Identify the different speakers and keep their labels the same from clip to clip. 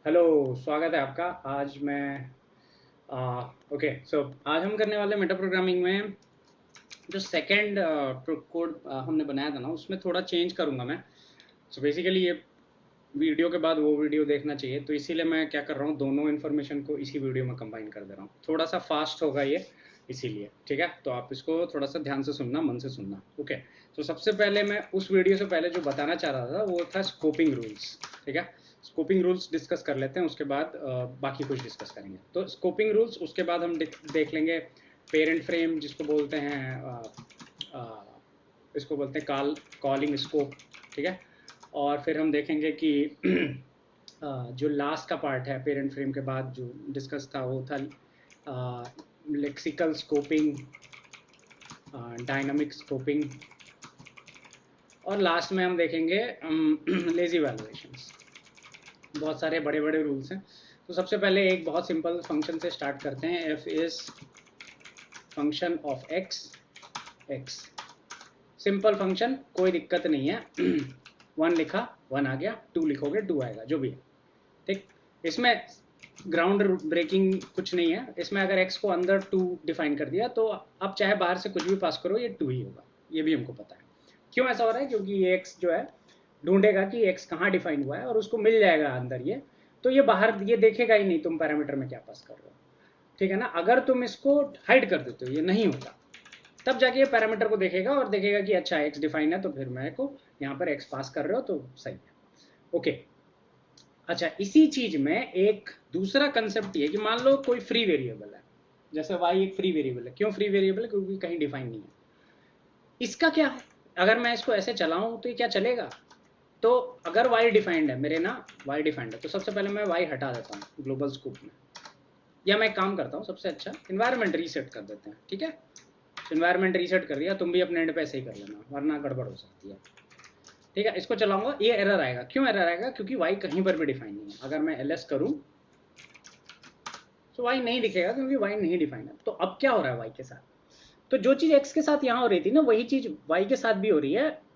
Speaker 1: Hello, स्वागत है आपका। आज मैं ओके सो आज हम करने वाले मेटा प्रोग्रामिंग में जो सेकंड कोड हमने बनाया था ना, उसमें थोड़ा चेंज करूँगा मैं। सो बेसिकली ये वीडियो के बाद वो वीडियो देखना चाहिए, तो इसीलिए मैं क्या कर रहा हूँ, दोनों इन्फॉर्मेशन को इसी वीडियो में कंबाइन कर दे रहा हूँ। थोड़ा सा फास्ट होगा ये, इसीलिए ठीक है। तो आप इसको थोड़ा सा ध्यान से सुनना, मन से सुनना। ओके, तो सबसे पहले मैं उस वीडियो से पहले जो बताना चाह रहा था वो था स्कोपिंग रूल्स। ठीक है, स्कोपिंग रूल्स डिस्कस कर लेते हैं, उसके बाद बाकी कुछ डिस्कस करेंगे। तो स्कोपिंग रूल्स, उसके बाद हम देख लेंगे पेरेंट फ्रेम, जिसको बोलते हैं इसको बोलते हैं कॉलिंग स्कोप। ठीक है, और फिर हम देखेंगे कि जो लास्ट का पार्ट है पेरेंट फ्रेम के बाद जो डिस्कस था वो था लेक्सिकल स्कोपिंग, डायनामिक स्कोपिंग, और लास्ट में हम देखेंगे लेजी वैल्यूएशंस। बहुत सारे बड़े बड़े रूल्स हैं। तो सबसे पहले एक बहुत सिंपल फंक्शन से स्टार्ट करते हैं। F is function of x. X simple function, कोई दिक्कत नहीं है। 1 लिखा 1 आ गया, 2 लिखोगे 2 आएगा, जो भी है। ठीक, इसमें ग्राउंड ब्रेकिंग कुछ नहीं है। इसमें अगर x को अंदर 2 डिफाइन कर दिया तो अब चाहे बाहर से कुछ भी पास करो, ये 2 ही होगा। ये भी हमको पता है क्यों ऐसा हो रहा है, क्योंकि ये x जो है ढूंढेगा कि x कहाँ डिफाइन हुआ है और उसको मिल जाएगा अंदर ये। तो ये बाहर ये देखेगा ही नहीं तुम पैरामीटर में क्या पास कर रहे हो। ठीक है ना। अगर तुम इसको हाइड कर देते हो, ये नहीं होता, तब जाके ये पैरामीटर को देखेगा और देखेगा कि अच्छा x डिफाइन है, तो फिर मेरे को यहाँ पर x पास कर रहे हो तो सही है। ओके, अच्छा, इसी चीज में एक दूसरा कंसेप्ट ये कि मान लो कोई फ्री वेरिएबल है, जैसे y एक फ्री वेरिएबल है। क्यों फ्री वेरिएबल है? क्योंकि कहीं डिफाइन नहीं है। इसका क्या है, अगर मैं इसको ऐसे चलाऊं तो ये क्या चलेगा? तो अगर y डिफाइंड है मेरे ना, y डिफाइंड है, तो सबसे पहले मैं y हटा देता हूँ ग्लोबल स्कोप में। या मैं एक काम करता हूँ, सबसे अच्छा इन्वायरमेंट रीसेट कर देते हैं। ठीक है, इन्वायरमेंट रीसेट कर दिया, तुम भी अपने एंड पे ऐसे ही कर लेना, वरना गड़बड़ हो सकती है। ठीक है, इसको चलाऊंगा, ये एरर आएगा। क्यों एरर आएगा? क्योंकि y कहीं पर भी डिफाइन नहीं है। अगर मैं ls करूं तो y नहीं दिखेगा, क्योंकि y नहीं डिफाइन है। तो अब क्या हो रहा है y के साथ? तो जो चीज x के साथ यहाँ हो रही थी ना, वही चीज y के साथ भी हो रही है।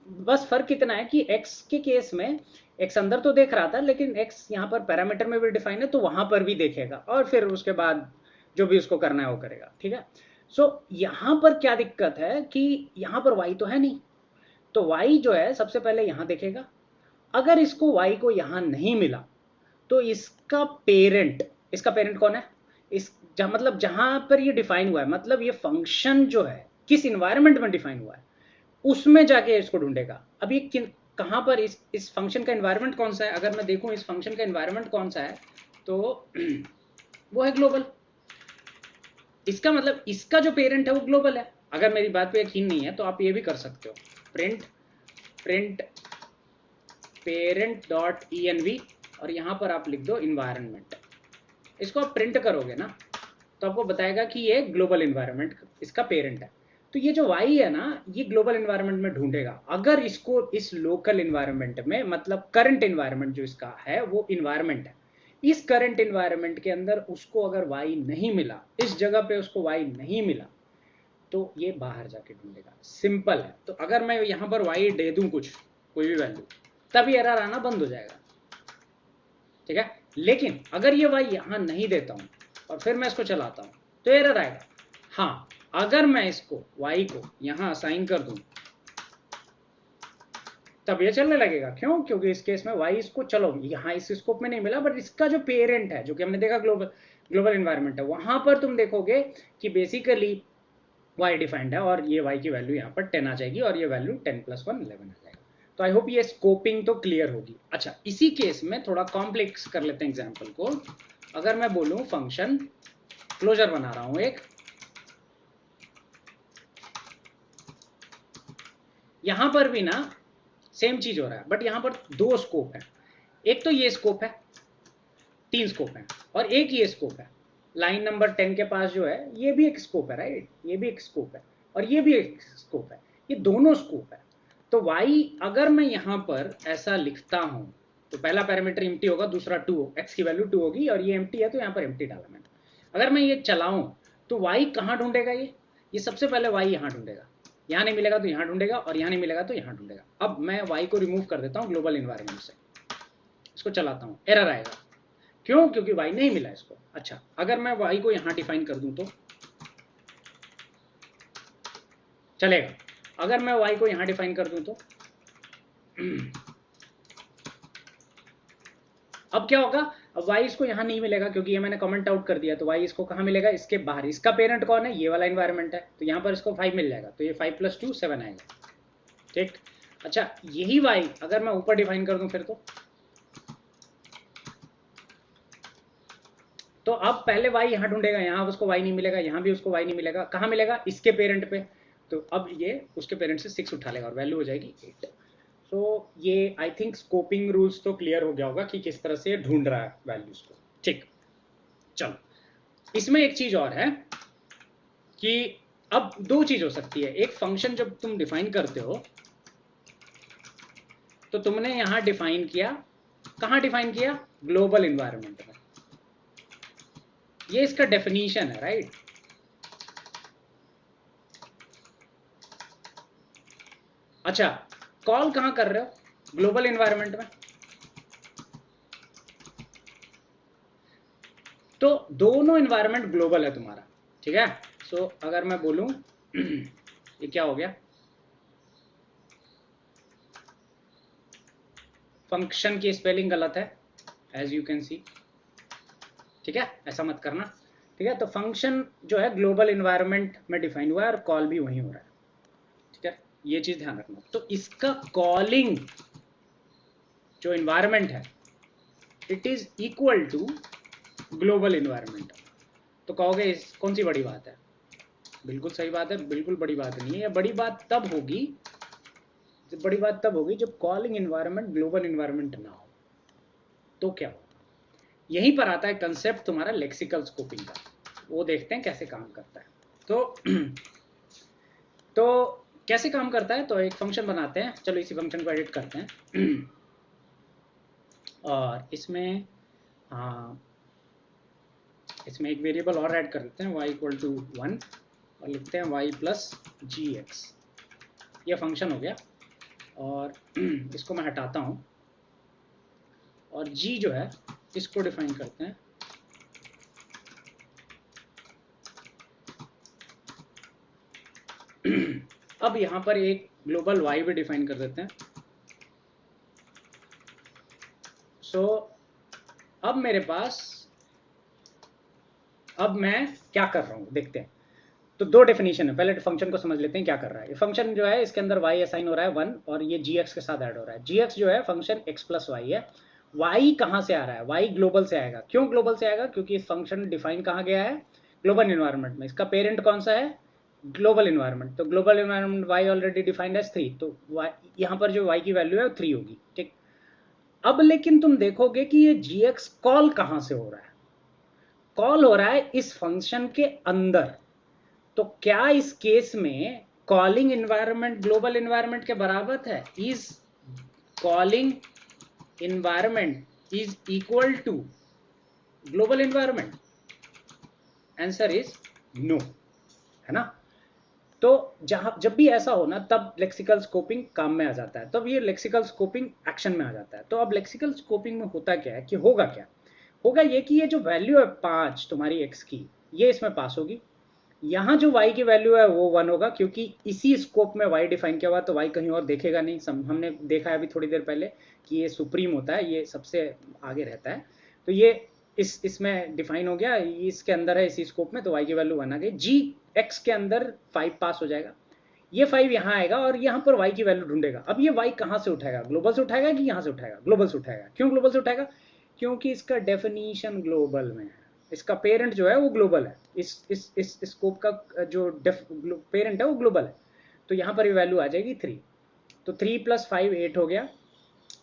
Speaker 1: बस फर्क इतना है कि x के केस में x अंदर तो देख रहा था, लेकिन x यहाँ पर पैरामीटर में भी डिफाइन है, तो वहां पर भी देखेगा और फिर उसके बाद जो भी उसको करना है वो करेगा। ठीक है, सो यहाँ पर क्या दिक्कत है कि यहाँ पर y तो है नहीं, तो y जो है सबसे पहले यहाँ देखेगा। अगर इसको y को यहाँ नहीं मिला तो इसका पेरेंट कौन है? मतलब जहां पर ये डिफाइन हुआ है, मतलब ये फंक्शन जो है किस इन्वायरमेंट में डिफाइन हुआ है उसमें जाके इसको ढूंढेगा। अब ये कहां पर इस फंक्शन का इन्वायरमेंट कौन सा है? अगर मैं देखूं इस फंक्शन का इन्वायरमेंट कौन सा है, तो वो है ग्लोबल। इसका मतलब इसका जो पेरेंट है वो ग्लोबल है। अगर मेरी बात पे यकीन नहीं है तो आप ये भी कर सकते हो, प्रिंट पेरेंट डॉट env, और यहां पर आप लिख दो इन्वायरमेंट। इसको आप प्रिंट करोगे ना, तो आपको बताएगा कि ये ग्लोबल इन्वायरमेंट इसका पेरेंट है। तो ये जो y है ना, ये ग्लोबल इन्वायरमेंट में ढूंढेगा। अगर इसको इस लोकल इन्वायरमेंट में, मतलब करंट इन्वायरमेंट जो इसका है वो इन्वायरमेंट है, इस करंट इन्वायरमेंट के अंदर उसको अगर y नहीं मिला, इस जगह पे उसको y नहीं मिला, तो ये बाहर जाके ढूंढेगा। सिंपल है। तो अगर मैं यहाँ पर y दे दूं कुछ, कोई भी वैल्यू, तभी एरर आना बंद हो जाएगा। ठीक है, लेकिन अगर ये y यहाँ नहीं देता हूँ और फिर मैं इसको चलाता हूँ तो एरर आएगा। हाँ, अगर मैं इसको y को यहाँ असाइन कर दूं तब ये चलने लगेगा। क्यों? क्योंकि इस केस में y इसको, चलो यहाँ इस स्कोप में नहीं मिला, बट इसका जो पेरेंट है, जो कि हमने देखा ग्लोबल इन्वायरमेंट है, वहां पर तुम देखोगे कि बेसिकली y डिफाइंड है और ये y की वैल्यू यहाँ पर 10 आ जाएगी और ये वैल्यू 10 + 1 11 आ जाएगा। तो आई होप ये स्कोपिंग तो क्लियर होगी। अच्छा, इसी केस में थोड़ा कॉम्प्लेक्स कर लेते हैं एग्जांपल को। अगर मैं बोलूं फंक्शन क्लोजर बना रहा हूं एक, यहां पर भी ना सेम चीज हो रहा है, बट यहां पर 2 स्कोप है। एक तो ये स्कोप है, 3 स्कोप है, और एक ये स्कोप है। लाइन नंबर 10 के पास जो है ये भी एक स्कोप है, राइट? ये भी एक स्कोप है और ये भी एक स्कोप है, ये दोनों स्कोप है। तो y अगर मैं यहां पर ऐसा लिखता हूं तो पहला पैरामीटर एम्प्टी होगा, दूसरा 2, x की वैल्यू 2 होगी, और ये एम्प्टी है तो यहां पर एम्प्टी डाला मैंने। अगर मैं ये चलाऊं तो y कहां ढूंढेगा? ये सबसे पहले y यहां ढूंढेगा, यहां नहीं मिलेगा तो यहां ढूंढेगा, और यहां नहीं मिलेगा तो यहां ढूंढेगा। अब मैं y को रिमूव कर देता हूं ग्लोबल इन्वायरमेंट से, इसको चलाता हूं, एरर आएगा। क्यों? क्योंकि y नहीं मिला इसको। अच्छा, अगर मैं y को यहां डिफाइन कर दूं तो चलेगा। अगर मैं y को यहां डिफाइन कर दूं तो अब क्या होगा? अब y इसको यहां नहीं मिलेगा क्योंकि ये मैंने कमेंट आउट कर दिया, तो y इसको कहां मिलेगा? इसके बाहर। इसका पेरेंट कौन है? ये वाला इन्वायरमेंट है, तो यहां पर इसको 5 मिल जाएगा, तो ये 5 + 2 7 आएगा। ठीक। अच्छा, यही y अगर मैं ऊपर डिफाइन कर दूं फिर तो अब पहले y यहाँ ढूंढेगा, यहाँ उसको y नहीं मिलेगा, यहाँ भी उसको y नहीं मिलेगा, कहाँ मिलेगा? इसके पेरेंट पे। तो अब ये उसके पेरेंट से 6 उठा लेगा और वैल्यू हो जाएगी 8। सो ये आई थिंक स्कोपिंग रूल्स तो क्लियर हो गया होगा कि किस तरह से ढूंढ रहा है वैल्यूज को। ठीक, चलो इसमें एक चीज और है कि अब दो चीज हो सकती है। एक फंक्शन जब तुम डिफाइन करते हो तो तुमने यहां डिफाइन किया, कहां डिफाइन किया? ग्लोबल इन्वायरमेंट में। ये इसका डेफिनेशन है, राइट? अच्छा, कॉल कहां कर रहे हो? ग्लोबल इन्वायरमेंट में। तो दोनों इन्वायरमेंट ग्लोबल है तुम्हारा, ठीक है? सो अगर मैं बोलूं ये क्या हो गया? फंक्शन की स्पेलिंग गलत है, एज यू कैन सी, ठीक है? ऐसा मत करना, ठीक है? तो फंक्शन जो है ग्लोबल इन्वायरमेंट में डिफाइन हुआ है और कॉल भी वहीं हो रहा है, ठीक है? ये चीज ध्यान रखना। तो इसका कॉलिंग जो इन्वायरमेंट है it is equal to global environment. तो कहोगे कौन सी बड़ी बात है? बिल्कुल सही बात है, बिल्कुल बड़ी बात नहीं है। ये बड़ी बात तब होगी जब कॉलिंग इन्वायरमेंट ग्लोबल इन्वायरमेंट ना हो। तो क्या होगा? यहीं पर आता है कंसेप्ट तुम्हारा लेक्सिकल स्कोपिंग का, वो देखते हैं कैसे काम करता है। तो कैसे काम करता है? तो एक फंक्शन बनाते हैं, चलो इसी फंक्शन को एडिट करते हैं और इसमें एक वेरिएबल और ऐड कर देते हैं, y = 1 और लिखते हैं y + gx। ये फंक्शन हो गया और इसको मैं हटाता हूँ और g जो है इसको डिफाइन करते हैं अब यहाँ पर एक ग्लोबल y भी डिफाइन कर देते हैं। सो अब मेरे पास, अब मैं क्या कर रहा हूँ देखते हैं। तो दो डेफिनेशन है, पहले फंक्शन को समझ लेते हैं क्या कर रहा है। ये फंक्शन जो है इसके अंदर y असाइन हो रहा है 1 और ये gx के साथ ऐड हो रहा है। gx जो है फंक्शन x + y है। y कहाँ से आ रहा है? y ग्लोबल से आएगा। क्यों ग्लोबल से आएगा? क्योंकि इस फंक्शन डिफाइन कहाँ गया है? ग्लोबल इन्वायरमेंट में। इसका पेरेंट कौन सा है? Global environment. तो global environment y already defined as 3, तो यहाँ पर जो y की वैल्यू है वो 3 होगी। ठीक, अब लेकिन तुम देखोगे कि ये gx कॉल कहाँ से हो रहा है? कॉल हो रहा है इस फंक्शन के अंदर। तो क्या इस केस में कॉलिंग इन्वायरमेंट ग्लोबल इन्वायरमेंट के बराबर है? Is calling environment is equal to global environment? Answer is no, है ना? तो जब भी ऐसा हो ना तब लेक्सिकल स्कोपिंग काम में आ जाता है, तब ये लेक्सिकल स्कोपिंग एक्शन में आ जाता है। तो अब लेक्सिकल स्कोपिंग में होता क्या है कि होगा ये कि ये जो वैल्यू है 5 तुम्हारी x की, ये इसमें पास होगी। यहाँ जो y की वैल्यू है वो 1 होगा क्योंकि इसी स्कोप में y डिफाइन किया हुआ, तो y कहीं और देखेगा नहीं। हमने देखा है अभी थोड़ी देर पहले कि ये सुप्रीम होता है, ये सबसे आगे रहता है। तो ये इसमें डिफाइन हो गया, इसके अंदर है इसी स्कोप में, तो y की वैल्यू 1 आ गई। जी एक्स के अंदर 5 पास हो जाएगा, ये 5 यहाँ आएगा और यहाँ पर y की वैल्यू ढूंढेगा। अब ये y कहाँ से उठाएगा? ग्लोबल से उठाएगा कि यहाँ से उठाएगा? ग्लोबल से उठाएगा। क्यों ग्लोबल से उठाएगा? क्योंकि इसका डेफिनेशन ग्लोबल में है, इसका पेरेंट जो है वो ग्लोबल है। इस स्कोप का जो पेरेंट है वो ग्लोबल है, तो यहाँ पर ये वैल्यू आ जाएगी 3। तो 3 + 5 8 हो गया,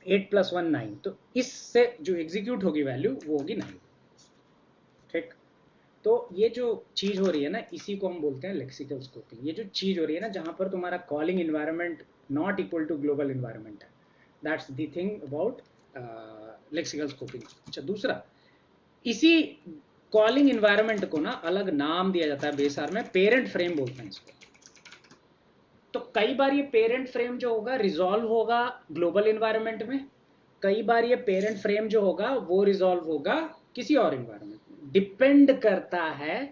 Speaker 1: 8 + 1 9। तो इससे जो एग्जीक्यूट होगी वैल्यू वो होगी 9। ठीक, तो ये जो चीज हो रही है ना, इसी को हम बोलते हैं लेक्सिकल स्कोपिंग। ये जो चीज हो रही है ना जहां पर तुम्हारा calling environment not equal to global environment है, that's the thing about lexical scoping. अच्छा, दूसरा, इसी कॉलिंग इन्वायरमेंट को ना अलग नाम दिया जाता है बेस आर में, पेरेंट फ्रेम बोलते हैं इसको। तो कई बार ये पेरेंट फ्रेम जो होगा रिजॉल्व होगा ग्लोबल इन्वायरमेंट में, कई बार ये पेरेंट फ्रेम जो होगा वो रिजॉल्व होगा किसी और इन्वायरमेंट में, डिपेंड करता है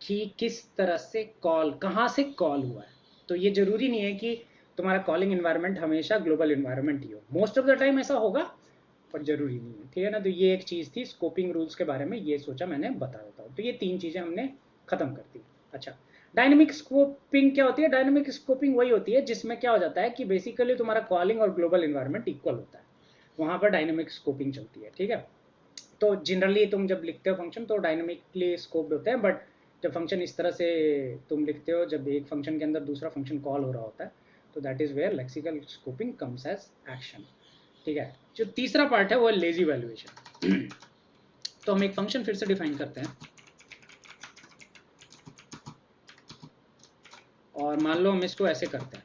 Speaker 1: कि किस तरह से कॉल, कहाँ से कॉल हुआ है। तो ये जरूरी नहीं है कि तुम्हारा कॉलिंग इन्वायरमेंट हमेशा ग्लोबल इन्वायरमेंट ही हो, मोस्ट ऑफ द टाइम ऐसा होगा पर जरूरी नहीं है, ठीक है ना। तो ये एक चीज़ थी स्कोपिंग रूल्स के बारे में, ये सोचा मैंने बता देता हूँ। तो ये 3 चीज़ें हमने खत्म कर दी। अच्छा, डायनेमिक स्कोपिंग क्या होती है? डायनेमिक स्कोपिंग वही होती है जिसमें क्या हो जाता है कि बेसिकली तुम्हारा कॉलिंग और ग्लोबल इन्वायरमेंट इक्वल होता है, वहाँ पर डायनेमिक स्कोपिंग चलती है, ठीक है। तो जनरली तुम जब लिखते हो फंक्शन तो डायनेमिकली स्कोप्ड होते हैं, बट जब फंक्शन इस तरह से तुम लिखते हो, जब एक फंक्शन के अंदर दूसरा फंक्शन कॉल हो रहा होता है, तो that is where lexical scoping comes as action, ठीक है। जो तीसरा पार्ट है वो है लेजी वैल्यूएशन। तो हम एक फंक्शन फिर से डिफाइन करते हैं और मान लो हम इसको ऐसे करते हैं,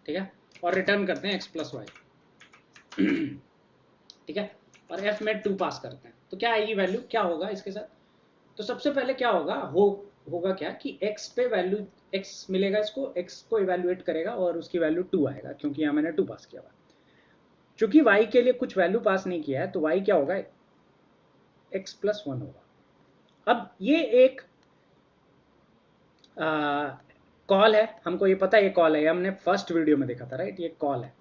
Speaker 1: ठीक है, और रिटर्न करते हैं x प्लस वाई, ठीक है, और f में 2 पास करते हैं। तो क्या आएगी वैल्यू, क्या होगा इसके साथ? तो सबसे पहले क्या होगा, होगा क्या कि x पे वैल्यू x मिलेगा, इसको x को इवेल्युएट करेगा और उसकी वैल्यू 2 आएगा, क्योंकि यहाँ मैंने 2 पास किया हुआ। चूंकि y के लिए कुछ वैल्यू पास नहीं किया है तो y क्या होगा, x प्लस 1 होगा। अब ये एक कॉल है, हमको ये पता है ये कॉल है, हमने फर्स्ट वीडियो में देखा था, राइट, ये कॉल है।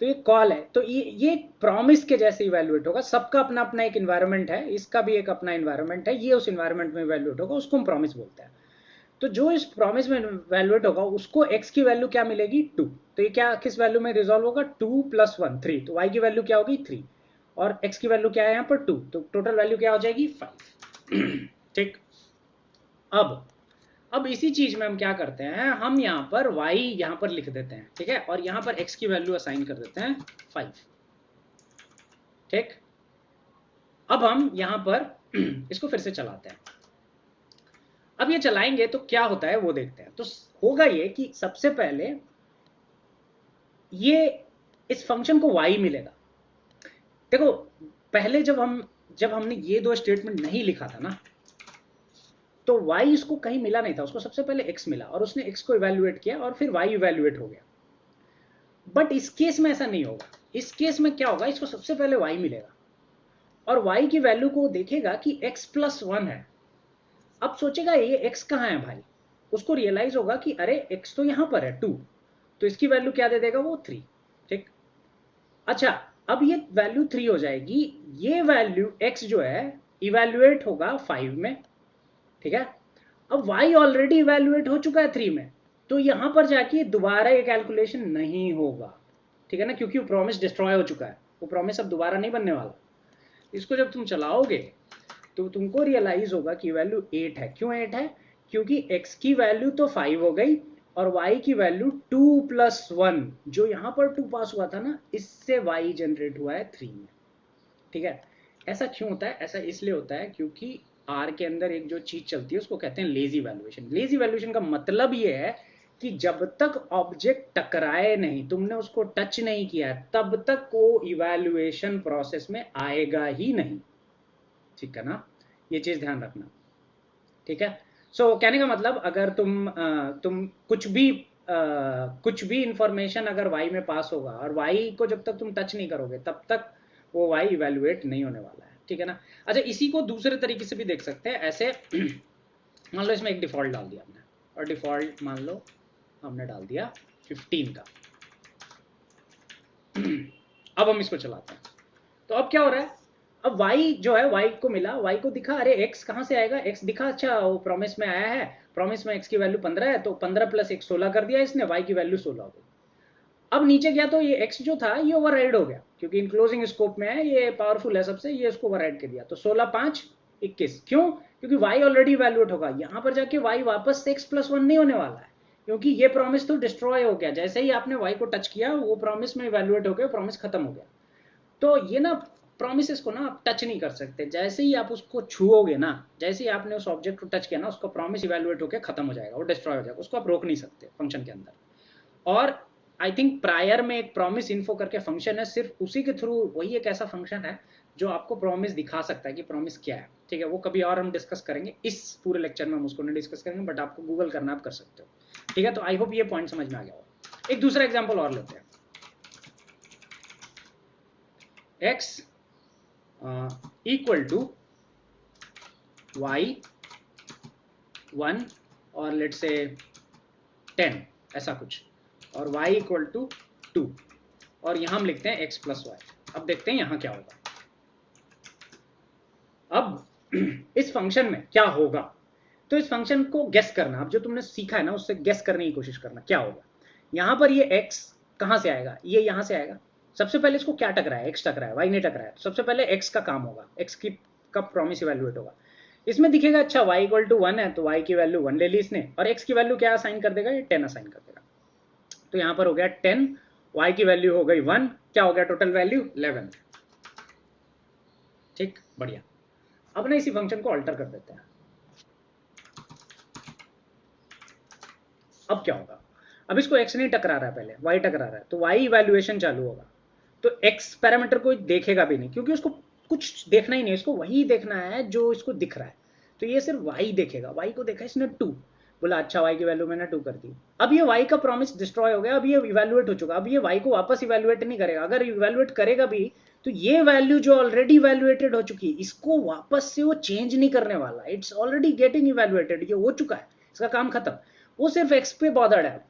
Speaker 1: तो ये कॉल है, तो ये प्रॉमिस के जैसे इवैल्यूएट होगा। सबका अपना अपना एक इन्वायरमेंट है, इसका भी एक अपना इन्वायरमेंट है, ये उस इन्वायरमेंट में इवैल्यूएट होगा, उसको हम प्रॉमिस बोलते हैं। तो जो इस प्रॉमिस में इवैल्यूएट होगा उसको x की वैल्यू क्या मिलेगी, 2। तो ये क्या किस वैल्यू में रिजॉल्व होगा, 2 प्लस 1 3। तो y की वैल्यू क्या होगी 3 और x की वैल्यू क्या है यहाँ पर 2, तो टोटल वैल्यू क्या हो जाएगी 5। ठीक, अब इसी चीज में हम क्या करते हैं, हम यहाँ पर y यहाँ पर लिख देते हैं, ठीक है, और यहाँ पर x की वैल्यू असाइन कर देते हैं 5। ठीक, अब हम यहाँ पर इसको फिर से चलाते हैं। अब ये चलाएंगे तो क्या होता है वो देखते हैं। तो होगा ये कि सबसे पहले ये इस फंक्शन को y मिलेगा। देखो पहले जब हमने ये दो स्टेटमेंट नहीं लिखा था ना, तो y इसको कहीं मिला नहीं था, उसको सबसे पहले x मिला और उसने x को इवेल्युएट किया और फिर y इवेल्युएट हो गया। बट इस केस में ऐसा नहीं होगा। इस केस में क्या होगा, इसको सबसे पहले y मिलेगा और y की वैल्यू को देखेगा कि x प्लस 1 है। अब सोचेगा ये x कहाँ है भाई, उसको रियलाइज होगा कि अरे x तो यहां पर है 2, तो इसकी वैल्यू क्या दे देगा वो 3। ठीक, अच्छा, अब ये वैल्यू 3 हो जाएगी, ये वैल्यू x जो है इवेल्युएट होगा 5 में, ठीक है। अब y ऑलरेडी इवेल्युएट हो चुका है 3 में, तो यहां पर जाके दोबारा ये कैलकुलेशन नहीं होगा, ठीक है ना, क्योंकि वो प्रॉमिस डिस्ट्रॉय हो चुका है, वो प्रॉमिस अब दोबारा नहीं बनने वाला। इसको जब तुम चलाओगे तो तुमको रियलाइज होगा कि वैल्यू 8 है। क्यों 8 है, क्योंकि x की वैल्यू तो 5 हो गई और y की वैल्यू 2 प्लस 1, जो यहां पर 2 पास हुआ था ना, इससे y जनरेट हुआ है 3 में, ठीक है। ऐसा क्यों होता है, ऐसा इसलिए होता है क्योंकि आर के अंदर एक जो चीज चलती है उसको कहते हैं लेजी वैल्यूएशन। लेजी वैल्यूएशन का मतलब ये है कि जब तक ऑब्जेक्ट टकराए नहीं, तुमने उसको टच नहीं किया है, तब तक वो इवैल्यूएशन प्रोसेस में आएगा ही नहीं, ठीक है ना, ये चीज ध्यान रखना, ठीक है। सो कहने का मतलब अगर तुम कुछ भी इंफॉर्मेशन अगर y में पास होगा और y को जब तक तुम टच नहीं करोगे तब तक वो y इवेल्युएट नहीं होने वाला है, ठीक है ना। अच्छा, इसी को दूसरे तरीके से भी देख सकते हैं ऐसे। मान लो इसमें एक डिफॉल्ट डाल दिया हमने, और डिफॉल्ट मान लो हमने डाल दिया 15 का। अब हम इसको चलाते हैं, तो अब क्या हो रहा है, अब y जो है y को मिला, y को दिखा अरे x कहाँ से आएगा, x दिखा, अच्छा वो प्रॉमिस में आया है, प्रॉमिस में x की वैल्यू 15 है, तो 15 प्लस 1 16 कर दिया इसने, y की वैल्यू 16 हो गई। अब नीचे गया तो ये x जो था ये ओवरराइड हो गया, क्योंकि इनक्लोजिंग स्कोप में है, ये पावरफुल है सबसे, ये इसको ओवरराइड कर दिया, तो 16 5 21। क्यों, क्योंकि y ऑलरेडी इवैल्यूएट होगा, यहाँ पर जाके y वापस से x प्लस 1 नहीं होने वाला है, क्योंकि ये प्रॉमिस तो डिस्ट्रॉय हो गया, जैसे ही आपने y को टच किया वो प्रॉमिस में इवैल्यूएट हो गया, प्रॉमिस खत्म हो गया। तो ये ना प्रॉमिसेस को ना आप टच नहीं कर सकते, जैसे ही आप उसको छुओगे ना, जैसे ही आपने उस ऑब्जेक्ट को टच किया ना, उसका प्रॉमिस इवैल्यूएट होकर खत्म हो जाएगा, वो डिस्ट्रॉय हो जाएगा, उसको आप रोक नहीं सकते फंक्शन के अंदर। और आई थिंक प्रायर में एक प्रॉमिस इन्फो करके फंक्शन है, सिर्फ उसी के थ्रू, वही एक ऐसा फंक्शन है जो आपको प्रॉमिस दिखा सकता है कि प्रॉमिस क्या है, ठीक है। वो कभी और हम डिस्कस करेंगे, इस पूरे लेक्चर में हम उसको नहीं डिस्कस करेंगे, बट आपको गूगल करना आप कर सकते हो, ठीक है। तो आई होप ये पॉइंट समझ में आ गया हो। एक दूसरा एग्जाम्पल और लेते हैं, x इक्वल टू y 1 और लेट्स से 10 ऐसा कुछ, और y इक्वल टू 2, और यहाँ हम लिखते हैं x प्लस वाई। अब देखते हैं यहाँ क्या होगा। अब इस फंक्शन में क्या होगा, तो इस फंक्शन को गेस करना, अब जो तुमने सीखा है ना उससे गेस करने की कोशिश करना क्या होगा। यहाँ पर ये x कहाँ से आएगा, ये यहाँ से आएगा। सबसे पहले इसको क्या टकरा है, x टकरा है, y नहीं टकरा है। सबसे पहले x का काम होगा, x की का प्रॉमिस इवैल्यूएट होगा। इसमें दिखेगा अच्छा y इक्वल टू 1 है तो y की वैल्यू 1 ले ली इसने, और x की वैल्यू क्या असाइन कर देगा, ये 10 असाइन कर देगा। तो यहाँ पर हो गया 10, y की वैल्यू हो गई 1, क्या हो गया टोटल वैल्यू 11। ठीक, बढ़िया। अब ना इसी फंक्शन को अल्टर कर देते हैं। अब क्या होगा, अब इसको x नहीं टकरा रहा है, पहले y टकरा रहा है, तो y इवैल्यूएशन चालू होगा। तो x पैरामीटर को देखेगा भी नहीं, क्योंकि उसको कुछ देखना ही नहीं, इसको वही देखना है जो इसको दिख रहा है। तो ये सिर्फ y देखेगा, y को देखा इसने 2, बोला अच्छा y की वैल्यू मैंने 2 कर दी। अब ये y का प्रॉमिस डिस्ट्रॉय हो गया, अब ये इवैल्यूएट हो चुका। अब ये y को वापस इवैल्यूएट नहीं करेगा, अगर इवैल्यूएट करेगा भी तो ये वैल्यू जो ऑलरेडी इवैल्यूएटेड हो चुकी है इसको वापस से वो चेंज नहीं करने वाला। इट्स ऑलरेडी गेटिंग इवैल्यूएटेड, ये हो चुका है, इसका काम खत्म। वो सिर्फ x पे बॉदर्ड है।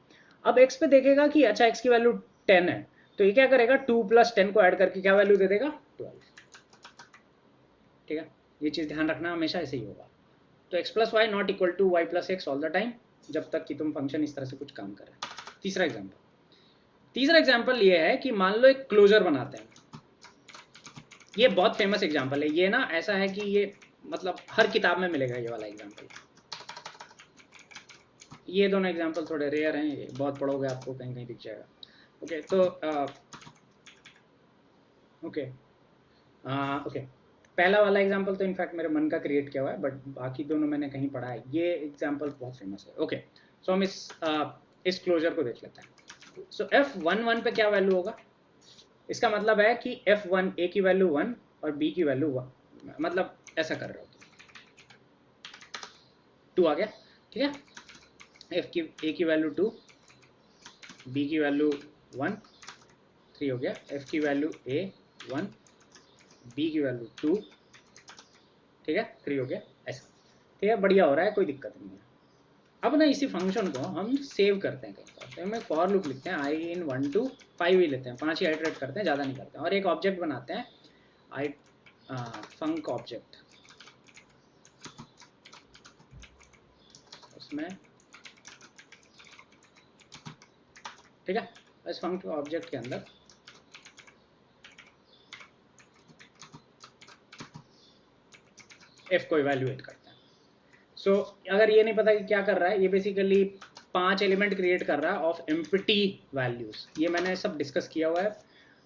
Speaker 1: अब x पे देखेगा कि अच्छा x की वैल्यू 10 है, तो ये क्या करेगा 2 प्लस 10 को ऐड करके क्या वैल्यू दे देगा 12। ठीक है, ये चीज ध्यान रखना, हमेशा ऐसे ही होगा। तो x plus y not equal to y plus x all the time, जब तक कि तुम फंक्शन इस तरह से कुछ काम करे। तीसरा एग्जांपल ये है कि मान लो एक क्लोजर बनाते हैं। ये बहुत फेमस एग्जांपल है, ये ना ऐसा है कि ये मतलब हर किताब में मिलेगा ये वाला एग्जांपल। ये दोनों एग्जांपल थोड़े रेयर हैं, ये बहुत पढ़ोगे आपको कहीं कहीं दिख जाएगा। ओके, तो ओके, पहला वाला एग्जांपल तो इनफैक्ट मेरे मन का क्रिएट किया हुआ है, बट बाकी दोनों मैंने कहीं पढ़ा है। ये एग्जांपल बहुत फेमस है। ओके, सो हम इस क्लोजर को देख लेते हैं। सो f11 पे क्या वैल्यू होगा, इसका मतलब है कि f1 a की वैल्यू 1 और b की वैल्यू 1, मतलब ऐसा कर रहे हो 2 आ गया। ठीक है, a की वैल्यू 2, b की वैल्यू 1, 3 हो गया। f की वैल्यू a 1, b की वैल्यू 2, ठीक है 3 हो गया, ऐसा। ठीक है, बढ़िया हो रहा है, कोई दिक्कत नहीं है। अब ना इसी फंक्शन को हम सेव करते हैं कहीं पर, तो हम एक फॉर लूप लिखते हैं i in 1 to 5 ही लेते हैं, 5 ही आइटरेट करते हैं, ज़्यादा नहीं करते हैं, और एक ऑब्जेक्ट बनाते हैं i फंक ऑब्जेक्ट। उसमें ठीक है, इस फंक ऑब्जेक्ट के अंदर f को इवैल्यूएट करते हैं। सो अगर ये नहीं पता कि क्या कर रहा है, ये बेसिकली 5 एलिमेंट क्रिएट कर रहा है ऑफ एम्प्टी वैल्यूज। ये मैंने सब डिस्कस किया हुआ है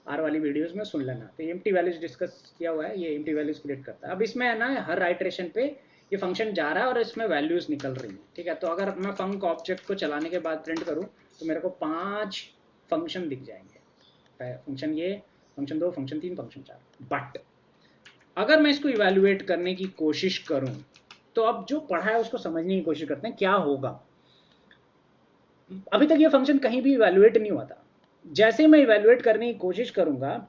Speaker 1: आर वाली वीडियोस में, सुन लेना। तो एम्प्टी वैल्यूज डिस्कस किया हुआ है, ये एम्प्टी वैल्यूज क्रिएट करता है। अब इसमें है ना हर आइटरेशन पे ये फंक्शन जा रहा है और इसमें वैल्यूज निकल रही हैं। ठीक है, तो अगर मैं फंक ऑब्जेक्ट को चलाने के बाद प्रिंट करूँ तो मेरे को 5 फंक्शन दिख जाएंगे, फंक्शन ये, फंक्शन 2, फंक्शन 3, फंक्शन 4। बट अगर मैं इसको इवैल्यूएट करने की कोशिश करूं, तो अब जो पढ़ा है उसको समझने की कोशिश करते हैं क्या होगा। अभी तक ये फंक्शन कहीं भी इवैल्यूएट नहीं हुआ था। जैसे मैं इवैल्यूएट करने की कोशिश करूंगा,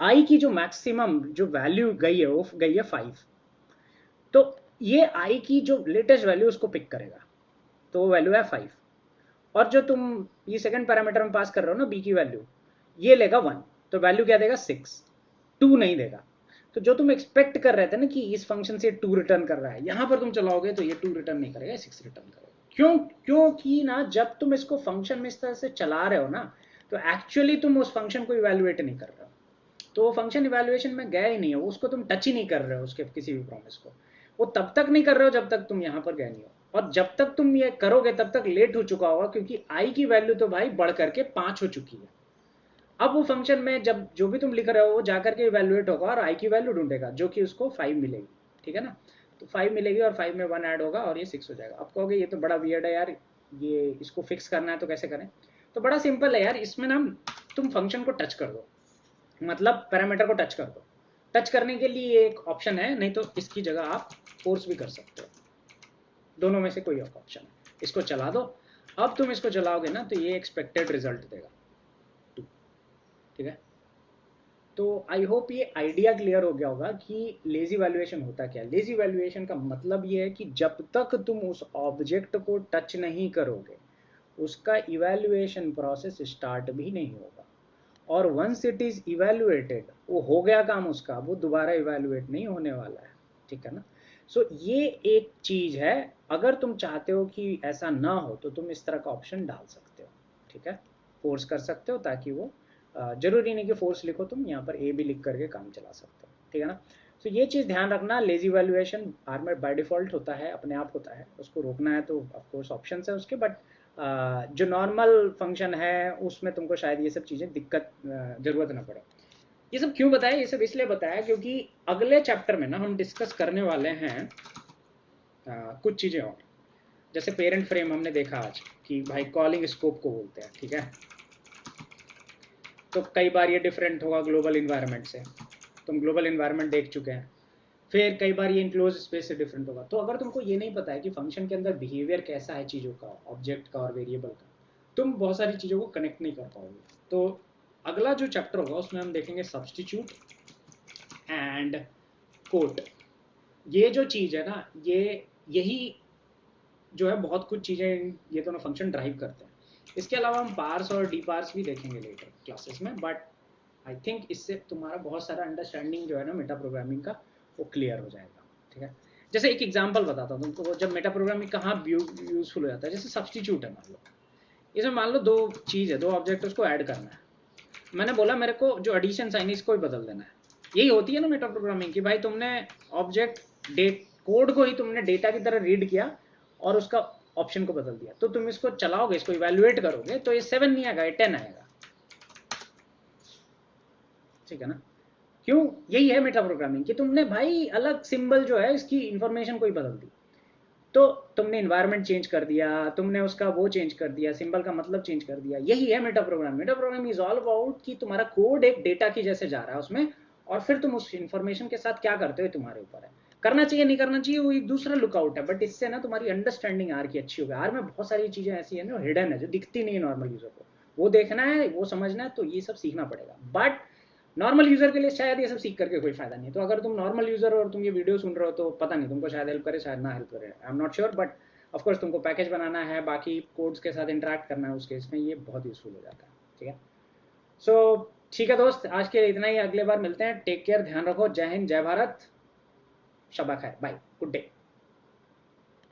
Speaker 1: आई की जो मैक्सिमम जो वैल्यू गई है वो गई है 5, तो ये आई की जो लेटेस्ट वैल्यू उसको पिक करेगा, तो वो वैल्यू है 5। और जो तुम ये सेकंड पैरामीटर में पास कर रहे हो ना बी की वैल्यू, ये लेगा 1, तो वैल्यू क्या देगा 6, 2 नहीं देगा। तो जो तुम एक्सपेक्ट कर रहे थे ना कि इस फंक्शन से 2 रिटर्न कर रहा है, यहां पर तुम चलाओगे तो ये 2 रिटर्न नहीं करेगा, 6 रिटर्न करेगा। क्योंकि ना जब तुम इसको फंक्शन में इस तरह से चला रहे हो ना, तो एक्चुअली तुम उस फंक्शन को इवैल्यूएट नहीं कर रहे हो, तो वो फंक्शन इवैल्यूएशन में गया ही नहीं है, उसको तुम टच ही नहीं कर रहे हो, उसके किसी भी प्रॉमिस को वो तब तक नहीं कर रहे हो जब तक तुम यहाँ पर गए नहीं हो। और जब तक तुम ये करोगे तब तक लेट हो चुका होगा, क्योंकि आई की वैल्यू तो भाई बढ़ करके 5 हो चुकी है। अब वो फंक्शन में जब जो भी तुम लिख रहे हो वो जाकर के इवैल्यूएट होगा और आई की वैल्यू ढूंढेगा, जो कि उसको 5 मिलेगी। ठीक है ना, तो 5 मिलेगी और 5 में 1 ऐड होगा और ये 6 हो जाएगा। अब कहोगे ये तो बड़ा वियर्ड है यार, ये इसको फिक्स करना है तो कैसे करें। तो बड़ा सिंपल है यार, इसमें ना तुम फंक्शन को टच कर दो, मतलब पैरामीटर को टच कर दो। टच करने के लिए एक ऑप्शन है, नहीं तो इसकी जगह आप फोर्स भी कर सकते हो, दोनों में से कोई एक ऑप्शन है। इसको चला दो। अब तुम इसको चलाओगे ना तो ये एक्सपेक्टेड रिजल्ट देगा 2। ठीक है, तो आई होप ये आइडिया क्लियर हो गया होगा कि लेजी वैल्यूएशन होता क्या है। लेजी वैल्यूएशन का मतलब ये है कि जब तक तुम उस ऑब्जेक्ट को टच नहीं करोगे उसका इवैल्यूएशन प्रोसेस स्टार्ट भी नहीं होगा, और वंस इट इज इवैल्यूएटेड वो हो गया काम उसका, वो दोबारा इवैल्यूएट नहीं होने वाला है, ठीक है ना। सो ये एक चीज है, अगर तुम चाहते हो कि ऐसा ना हो तो तुम इस तरह का ऑप्शन डाल सकते हो, ठीक है, फोर्स कर सकते हो ताकि वो जरूरी नहीं कि फोर्स लिखो, तुम यहाँ पर ए भी लिख करके काम चला सकते हो, ठीक है ना। तो ये चीज़ ध्यान रखना, लेजी वैल्यूएशन आर में बाय डिफॉल्ट होता है, अपने आप होता है, उसको रोकना है तो ऑफकोर्स ऑप्शन है उसके, बट जो नॉर्मल फंक्शन है उसमें तुमको शायद ये सब चीज़ें दिक्कत ज़रूरत ना पड़े। ये सब क्यों बताया, ये सब इसलिए बताया क्योंकि अगले चैप्टर में ना हम डिस्कस करने वाले हैं कुछ चीज़ें और, जैसे पेरेंट फ्रेम हमने देखा आज कि भाई कॉलिंग स्कोप को बोलते हैं, ठीक है। तो कई बार ये डिफरेंट होगा ग्लोबल इन्वायरमेंट से, तुम ग्लोबल इन्वायरमेंट देख चुके हैं। फिर कई बार ये इनक्लोज स्पेस से डिफरेंट होगा। तो अगर तुमको ये नहीं पता है कि फंक्शन के अंदर बिहेवियर कैसा है चीज़ों का, ऑब्जेक्ट का और वेरिएबल का, तुम बहुत सारी चीज़ों को कनेक्ट नहीं कर पाओगे। तो अगला जो चैप्टर होगा उसमें हम देखेंगे सब्स्टिट्यूट एंड कोट। ये जो चीज़ है ना, ये यही जो है बहुत कुछ चीज़ें ये दोनों फंक्शन ड्राइव करते हैं। इसके अलावा हम पार्स और डी पार्स भी देखेंगे लेटर क्लासेस में, बट आई थिंक इससे तुम्हारा बहुत सारा अंडरस्टैंडिंग जो है ना मेटा प्रोग्रामिंग का वो क्लियर हो जाएगा, ठीक है। जैसे एक एग्जांपल बताता हूँ तुमको, जब मेटा प्रोग्रामिंग कहाँ यूजफुल हो जाता है। जैसे सब्स्टिट्यूट है, मान लो इसमें मान लो दो चीज़ है, दो ऑब्जेक्ट, उसको ऐड करना है। मैंने बोला मेरे को जो एडिशन साइन इसको ही बदल देना है। यही होती है ना मेटा प्रोग्रामिंग की, भाई तुमने ऑब्जेक्ट डेट कोड को ही तुमने डेटा की तरह रीड किया और उसका ऑप्शन को बदल दिया। तो तुम इसको चलाओगे, इसको इवैल्यूएट करोगे तो ये 7 नहीं आएगा, ये 10 आएगा, ठीक है ना। क्यों, यही है मेटा प्रोग्रामिंग कि तुमने भाई अलग सिंबल जो है इसकी इंफॉर्मेशन को ही बदल दी। तो तुमने इन्वायरमेंट चेंज कर दिया, तुमने उसका वो चेंज कर दिया, सिंबल का मतलब चेंज कर दिया। यही है Meta programming. Meta programming is all about कि तुम्हारा कोड एक डेटा की जैसे जा रहा है उसमें, और फिर तुम उस इंफॉर्मेशन के साथ क्या करते हो तुम्हारे ऊपर है। करना चाहिए नहीं करना चाहिए वो एक दूसरा लुकआउट है, बट इससे ना तुम्हारी अंडरस्टैंडिंग आर की अच्छी होगी। आर में बहुत सारी चीजें ऐसी है ना हिडन है जो दिखती नहीं है नॉर्मल यूजर को, वो देखना है, वो समझना है, तो ये सब सीखना पड़ेगा। बट नॉर्मल यूजर के लिए शायद ये सब सीख करके कोई फायदा नहीं है। तो अगर तुम नॉर्मल यूजर और तुम ये वीडियो सुन रहे हो तो पता नहीं, तुमको शायद हेल्प करे शायद ना हेल्प करे, I am not sure, but of course तुमको पैकेज बनाना है, बाकी कोड्स के साथ इंटरेक्ट करना है, उस केस में ये बहुत यूजफुल हो जाता है, ठीक है। सो ठीक है दोस्त, आज के लिए इतना ही, अगले बार मिलते हैं। टेक केयर, ध्यान रखो, जय हिंद, जय भारत, शबा खैर, बाय, गुड डे।